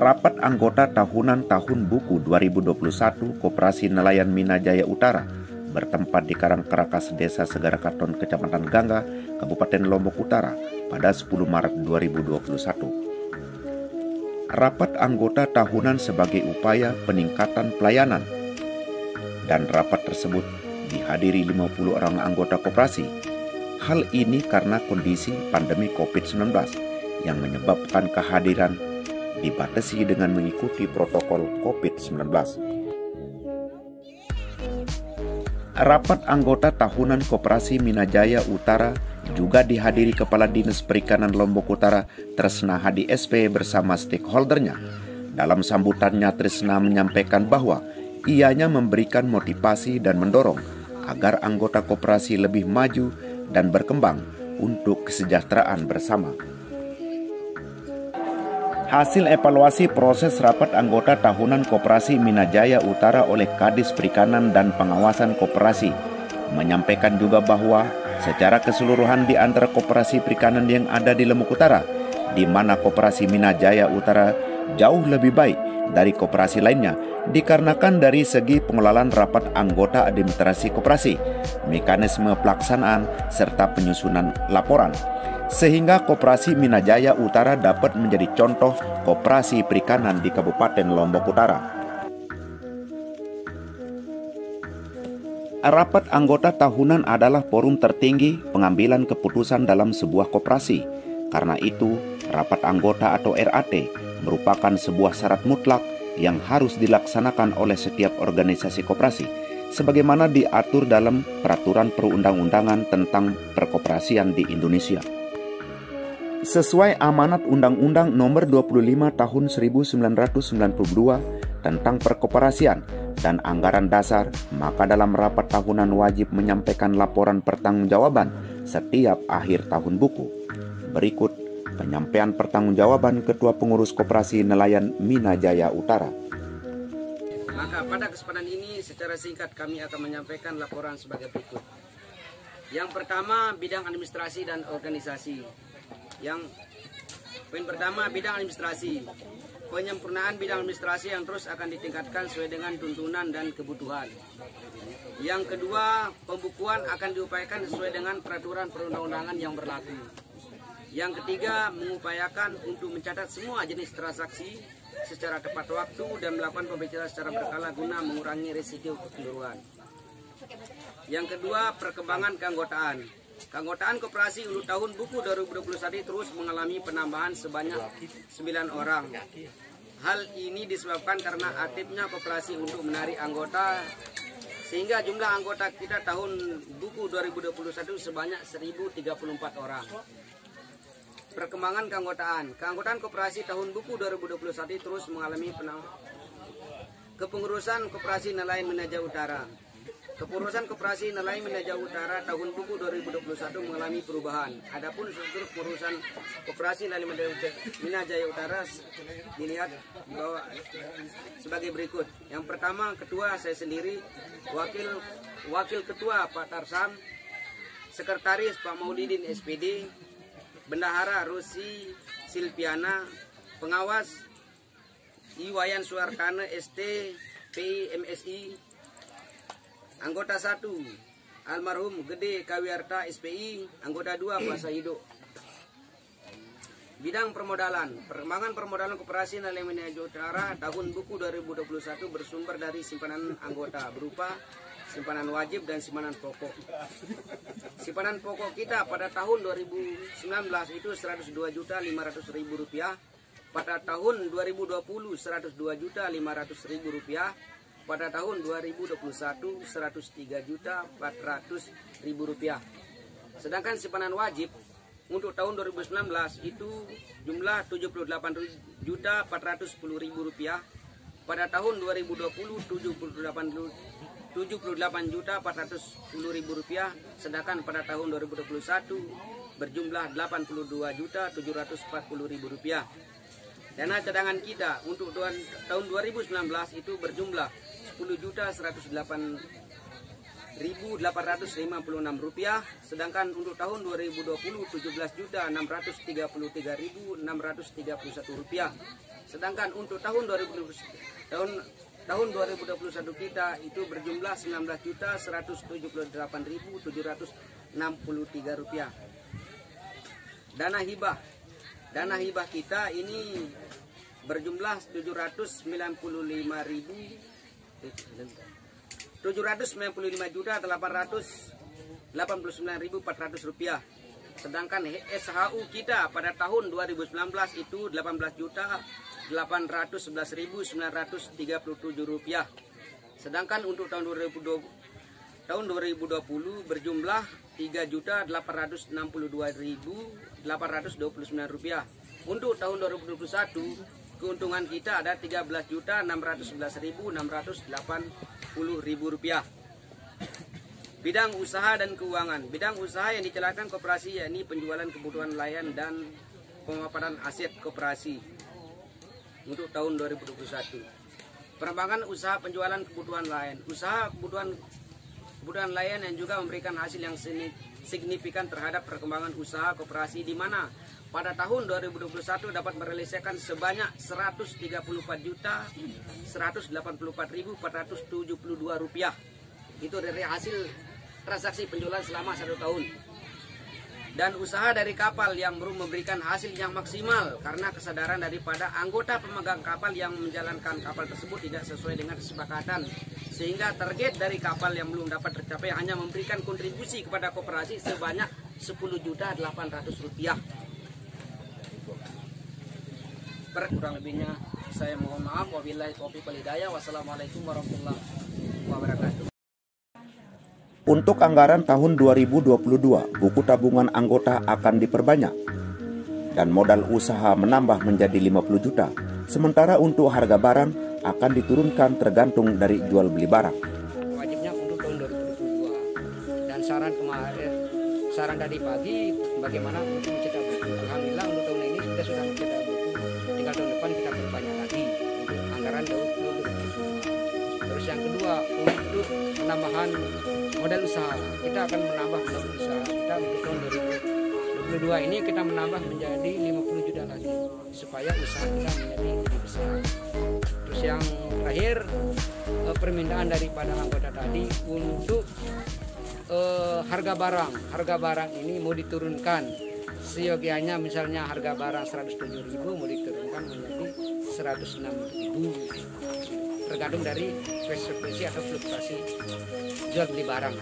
Rapat anggota tahunan Tahun Buku 2021 Koperasi Nelayan Minajaya Utara bertempat di Karangkerakas, Desa Segara Katon, Kecamatan Gangga, Kabupaten Lombok Utara pada 10 Maret 2021. Rapat anggota tahunan sebagai upaya peningkatan pelayanan, dan rapat tersebut dihadiri 50 orang anggota koperasi. Hal ini karena kondisi pandemi COVID-19 yang menyebabkan kehadiran dibatasi dengan mengikuti protokol COVID-19. Rapat anggota tahunan Koperasi Minajaya Utara juga dihadiri Kepala Dinas Perikanan Lombok Utara Tresna Hadi SP bersama stakeholdernya. Dalam sambutannya, Tresna menyampaikan bahwa ianya memberikan motivasi dan mendorong agar anggota koperasi lebih maju dan berkembang untuk kesejahteraan bersama. Hasil evaluasi proses rapat anggota tahunan Koperasi Minajaya Utara oleh Kadis Perikanan dan Pengawasan Koperasi menyampaikan juga bahwa secara keseluruhan di antara koperasi perikanan yang ada di Lombok Utara, di mana Koperasi Minajaya Utara jauh lebih baik dari koperasi lainnya, dikarenakan dari segi pengelolaan rapat anggota administrasi koperasi, mekanisme pelaksanaan, serta penyusunan laporan, sehingga Koperasi Minajaya Utara dapat menjadi contoh koperasi perikanan di Kabupaten Lombok Utara. Rapat anggota tahunan adalah forum tertinggi pengambilan keputusan dalam sebuah koperasi. Karena itu, rapat anggota atau RAT merupakan sebuah syarat mutlak yang harus dilaksanakan oleh setiap organisasi koperasi, sebagaimana diatur dalam Peraturan Perundang-undangan tentang Perkoperasian di Indonesia. Sesuai amanat Undang-Undang Nomor 25 Tahun 1992 tentang Perkoperasian dan Anggaran Dasar, maka dalam rapat tahunan wajib menyampaikan laporan pertanggungjawaban setiap akhir tahun buku. Berikut penyampaian pertanggungjawaban Ketua Pengurus Koperasi Nelayan Minajaya Utara. Maka pada kesempatan ini secara singkat kami akan menyampaikan laporan sebagai berikut. Yang pertama, bidang administrasi dan organisasi. Yang poin pertama, bidang administrasi. Penyempurnaan bidang administrasi yang terus akan ditingkatkan sesuai dengan tuntunan dan kebutuhan. Yang kedua, pembukuan akan diupayakan sesuai dengan peraturan perundang-undangan yang berlaku. Yang ketiga, mengupayakan untuk mencatat semua jenis transaksi secara tepat waktu dan melakukan pembicaraan secara berkala guna mengurangi risiko kekeliruan. Yang kedua, perkembangan keanggotaan. Keanggotaan koperasi untuk tahun buku 2021 terus mengalami penambahan sebanyak 9 orang. Hal ini disebabkan karena aktifnya koperasi untuk menarik anggota, sehingga jumlah anggota kita tahun buku 2021 sebanyak 1034 orang. Perkembangan keanggotaan. Keanggotaan koperasi tahun buku 2021 terus mengalami kepengurusan Koperasi Nelayan Minajaya Utara. Kepengurusan Koperasi Nelayan Minajaya Utara tahun buku 2021 mengalami perubahan. Adapun struktur kepengurusan Koperasi Nelayan Minajaya Utara dilihat bahwa sebagai berikut. Yang pertama, ketua saya sendiri, wakil ketua Pak Tarsam, sekretaris Pak Maudidin SPD, bendahara Rosi Silviana, pengawas Iwayan Suarkana ST PI MSI, anggota 1 almarhum Gede Kawiarta SPI, anggota 2 Pak Sahido. Bidang permodalan. Perkembangan permodalan Koperasi Nelayan Minajaya Utara tahun buku 2021 bersumber dari simpanan anggota berupa simpanan wajib dan simpanan pokok. Simpanan pokok kita pada tahun 2019 itu Rp102.500.000. Pada tahun 2020 Rp102.500.000. Pada tahun 2021 Rp103.400.000. Sedangkan simpanan wajib untuk tahun 2019 itu jumlah Rp78.410.000. Pada tahun 2020 Rp78.410.000, sedangkan pada tahun 2021 berjumlah Rp82.740.000. Dana cadangan kita untuk tahun 2019 itu berjumlah Rp10.856.000, sedangkan untuk tahun 2020 Rp17.633.631. Sedangkan untuk tahun 2021 kita itu berjumlah 19.178.763 rupiah. Dana hibah kita ini berjumlah 795.889.400 rupiah. Sedangkan SHU kita pada tahun 2019 itu 18.811.937 rupiah. Sedangkan untuk tahun 2020 berjumlah 3.862.829 rupiah. Untuk tahun 2021 keuntungan kita ada 13.611.680 rupiah. Bidang usaha dan keuangan. Bidang usaha yang dijalankan koperasi yakni penjualan kebutuhan nelayan dan pemaparan aset koperasi untuk tahun 2021. Pengembangan usaha penjualan kebutuhan nelayan. Usaha kebutuhan nelayan yang juga memberikan hasil yang signifikan terhadap perkembangan usaha koperasi, di mana pada tahun 2021 dapat merealisasikan sebanyak 134.184.472 rupiah. Itu dari hasil transaksi penjualan selama 1 tahun. Dan usaha dari kapal yang belum memberikan hasil yang maksimal karena kesadaran daripada anggota pemegang kapal yang menjalankan kapal tersebut tidak sesuai dengan kesepakatan, sehingga target dari kapal yang belum dapat tercapai hanya memberikan kontribusi kepada koperasi sebanyak 10.800.000 rupiah. Kurang lebihnya saya mohon maaf. Wabillahi taufiq wal hidayah. Wassalamualaikum warahmatullahi wabarakatuh. Untuk anggaran tahun 2022, buku tabungan anggota akan diperbanyak dan modal usaha menambah menjadi 50 juta. Sementara untuk harga barang akan diturunkan tergantung dari jual beli barang. Wajibnya untuk tahun 2022. Dan saran dari pagi bagaimana untuk mencetak buku. Alhamdulillah untuk tahun ini kita sudah mencetak buku. Tinggal tahun depan kita perbanyak lagi untuk anggaran tahun 2022. Terus yang kedua, untuk penambahan modal usaha, kita akan menambah modal usaha kita untuk tahun 2022 ini kita menambah menjadi 50 juta lagi supaya usaha kita menjadi lebih besar. Terus yang terakhir, permintaan daripada anggota tadi untuk harga barang ini mau diturunkan seyogianya. Misalnya harga barang 107.000 mau diturunkan menjadi 106.000 tergantung dari frekuensi atau fluktuasi jual beli barang.